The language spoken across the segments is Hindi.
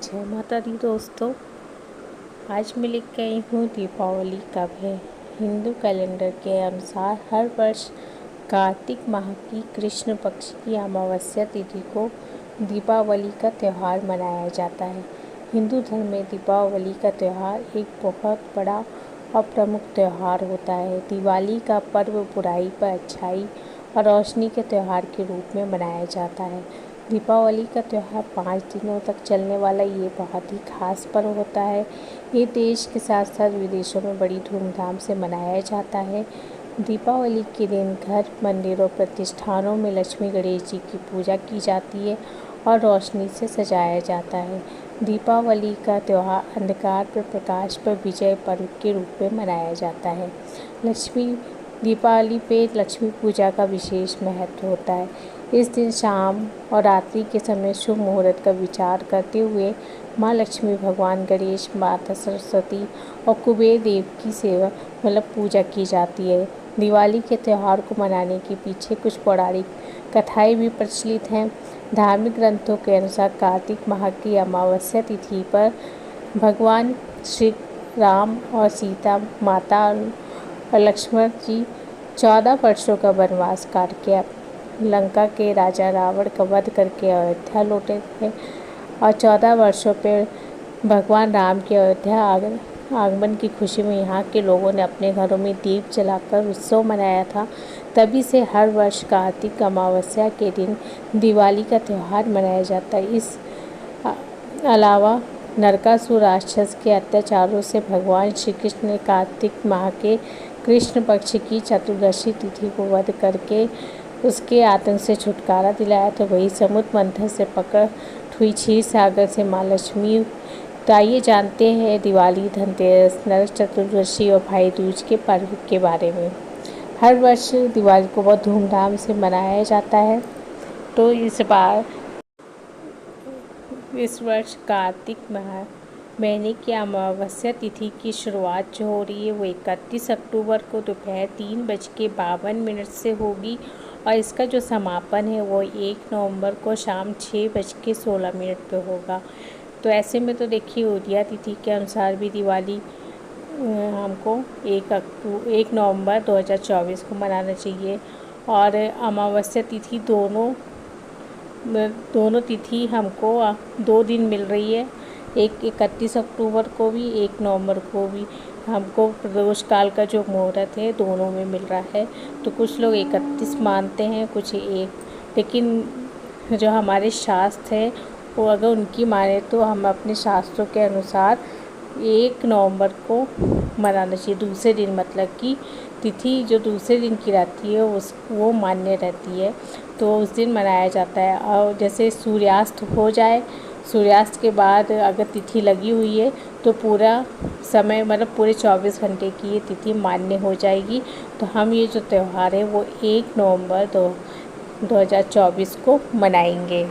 जय माता दी दोस्तों। आज मैं लेकर आई हूँ दीपावली कब है। हिंदू कैलेंडर के अनुसार हर वर्ष कार्तिक माह की कृष्ण पक्ष की अमावस्या तिथि को दीपावली का त्यौहार मनाया जाता है। हिंदू धर्म में दीपावली का त्यौहार एक बहुत बड़ा और प्रमुख त्यौहार होता है। दिवाली का पर्व बुराई पर अच्छाई और रोशनी के त्यौहार के रूप में मनाया जाता है। दीपावली का त्यौहार 5 दिनों तक चलने वाला ये बहुत ही खास पर्व होता है। ये देश के साथ साथ विदेशों में बड़ी धूमधाम से मनाया जाता है। दीपावली के दिन घर, मंदिरों, प्रतिष्ठानों में लक्ष्मी गणेश जी की पूजा की जाती है और रोशनी से सजाया जाता है। दीपावली का त्यौहार अंधकार पर प्रकाश पर विजय पर्व के रूप में मनाया जाता है। दीपावली पे लक्ष्मी पूजा का विशेष महत्व होता है। इस दिन शाम और रात्रि के समय शुभ मुहूर्त का विचार करते हुए माँ लक्ष्मी, भगवान गणेश, माता सरस्वती और कुबेर देव की सेवा पूजा की जाती है। दिवाली के त्यौहार को मनाने के पीछे कुछ पौराणिक कथाएं भी प्रचलित हैं। धार्मिक ग्रंथों के अनुसार कार्तिक माह की अमावस्या तिथि पर भगवान श्री राम और सीता माता और लक्ष्मण जी 14 वर्षों का वनवास काट के लंका के राजा रावण का वध करके अयोध्या लौटे थे और 14 वर्षों पर भगवान राम के अयोध्या आगमन की खुशी में यहाँ के लोगों ने अपने घरों में दीप जलाकर उत्सव मनाया था। तभी से हर वर्ष कार्तिक अमावस्या के दिन दिवाली का त्यौहार मनाया जाता है। इस अलावा नरकासुर राक्षस के अत्याचारों से भगवान श्री कृष्ण ने कार्तिक माह के कृष्ण पक्ष की चतुर्दशी तिथि को वध करके उसके आतंक से छुटकारा दिलाया। तो वही समुद्र मंथन से प्रकट हुई क्षीर सागर से माँ लक्ष्मी। तो आइए जानते हैं दिवाली, धनतेरस, नरक चतुर्दशी और भाई दूज के पर्व के बारे में। हर वर्ष दिवाली को बहुत धूमधाम से मनाया जाता है। तो इस वर्ष कार्तिक महीने की अमावस्या तिथि की शुरुआत जो हो रही है वो 31 अक्टूबर को दोपहर 3:52 से होगी और इसका जो समापन है वो 1 नवंबर को शाम 6:16 पे होगा। तो ऐसे में तो देखिए उदया तिथि के अनुसार भी दिवाली हमको 1 नवंबर 2024 को मनाना चाहिए और अमावस्या तिथि दोनों तिथि हमको 2 दिन मिल रही है। एक 31 अक्टूबर को भी, 1 नवंबर को भी हमको प्रदोष काल का जो मुहूर्त है दोनों में मिल रहा है। तो कुछ लोग 31 मानते हैं, कुछ 1, लेकिन जो हमारे शास्त्र है वो अगर उनकी माने तो हम अपने शास्त्रों के अनुसार 1 नवंबर को मनाना चाहिए। दूसरे दिन मतलब कि तिथि जो दूसरे दिन की रहती है वो मान्य रहती है, तो उस दिन मनाया जाता है। और जैसे सूर्यास्त हो जाए, सूर्यास्त के बाद अगर तिथि लगी हुई है तो पूरा समय पूरे 24 घंटे की ये तिथि मान्य हो जाएगी। तो हम ये जो त्यौहार है वो 1 नवंबर 2024 को मनाएंगे।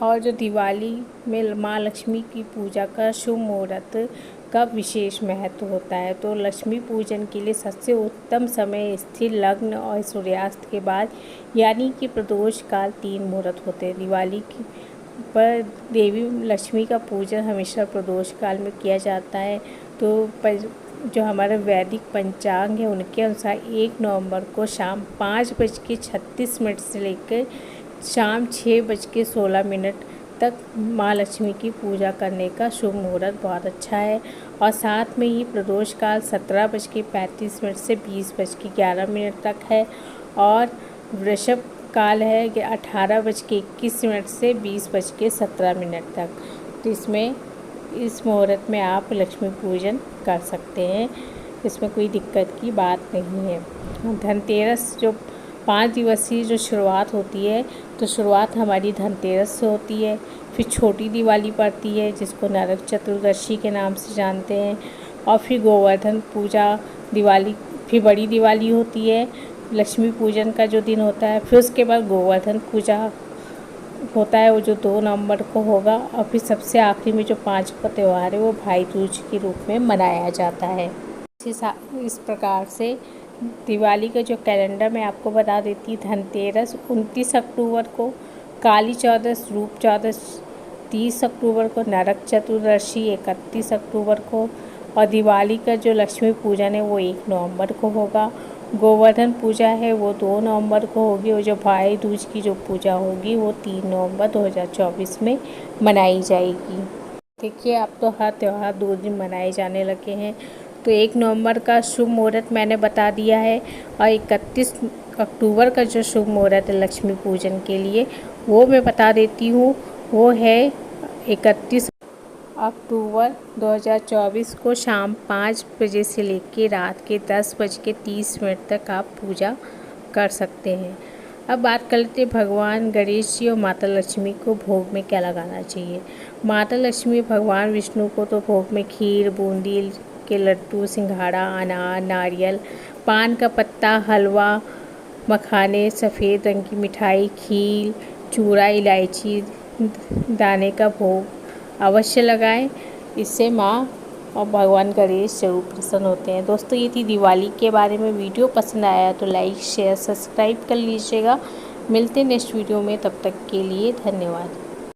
और जो दिवाली में माँ लक्ष्मी की पूजा का शुभ मुहूर्त का विशेष महत्व होता है। तो लक्ष्मी पूजन के लिए सबसे उत्तम समय स्थिर लग्न और सूर्यास्त के बाद यानी कि प्रदोष काल 3 मुहूर्त होते हैं। दिवाली पर देवी लक्ष्मी का पूजन हमेशा प्रदोष काल में किया जाता है। तो जो हमारा वैदिक पंचांग है उनके अनुसार 1 नवंबर को शाम 5:36 से लेकर शाम 6:16 तक माँ लक्ष्मी की पूजा करने का शुभ मुहूर्त बहुत अच्छा है। और साथ में ही प्रदोष काल 17:35 से 20:11 तक है और वृषभ काल है कि 18:21 से 20:17 तक। तो इस मुहूर्त में आप लक्ष्मी पूजन कर सकते हैं, इसमें कोई दिक्कत की बात नहीं है। धनतेरस जो 5 दिवसीय जो शुरुआत होती है, तो शुरुआत हमारी धनतेरस से होती है। फिर छोटी दिवाली पड़ती है जिसको नरक चतुर्दशी के नाम से जानते हैं, और फिर गोवर्धन पूजा दिवाली, फिर बड़ी दिवाली होती है, लक्ष्मी पूजन का जो दिन होता है। फिर उसके बाद गोवर्धन पूजा होता है वो जो 2 नवंबर को होगा। और फिर सबसे आखिरी में जो 5वां त्यौहार है वो भाई दूज के रूप में मनाया जाता है। इस प्रकार से दिवाली का जो कैलेंडर मैं आपको बता देती। धनतेरस 29 अक्टूबर को, काली चौदस, रूप चौदस 30 अक्टूबर को, नरक चतुर्दशी 31 अक्टूबर को, और दिवाली का जो लक्ष्मी पूजन है वो 1 नवंबर को होगा। गोवर्धन पूजा है वो 2 नवंबर को होगी, और जो भाई दूज की जो पूजा होगी वो 3 नवंबर 2024 में मनाई जाएगी। देखिए, अब तो हर त्यौहार 2 दिन मनाए जाने लगे हैं। तो 1 नवंबर का शुभ मुहूर्त मैंने बता दिया है, और 31 अक्टूबर का जो शुभ मुहूर्त है लक्ष्मी पूजन के लिए वो मैं बता देती हूँ। वो है 31 अक्टूबर 2024 को शाम 5 बजे से लेकर रात के 10:30 तक आप पूजा कर सकते हैं। अब बात कर लेते हैं भगवान गणेश जी और माता लक्ष्मी को भोग में क्या लगाना चाहिए। माता लक्ष्मी भगवान विष्णु को तो भोग में खीर, बूंदी के लड्डू, सिंघाड़ा, अनार, नारियल, पान का पत्ता, हलवा, मखाने, सफ़ेद रंग की मिठाई, खीर, चूड़ा, इलायची दाने का भोग अवश्य लगाएं। इससे माँ और भगवान गणेश जरूर प्रसन्न होते हैं। दोस्तों, ये थी दिवाली के बारे में। वीडियो पसंद आया तो लाइक, शेयर, सब्सक्राइब कर लीजिएगा। मिलते हैं नेक्स्ट वीडियो में, तब तक के लिए धन्यवाद।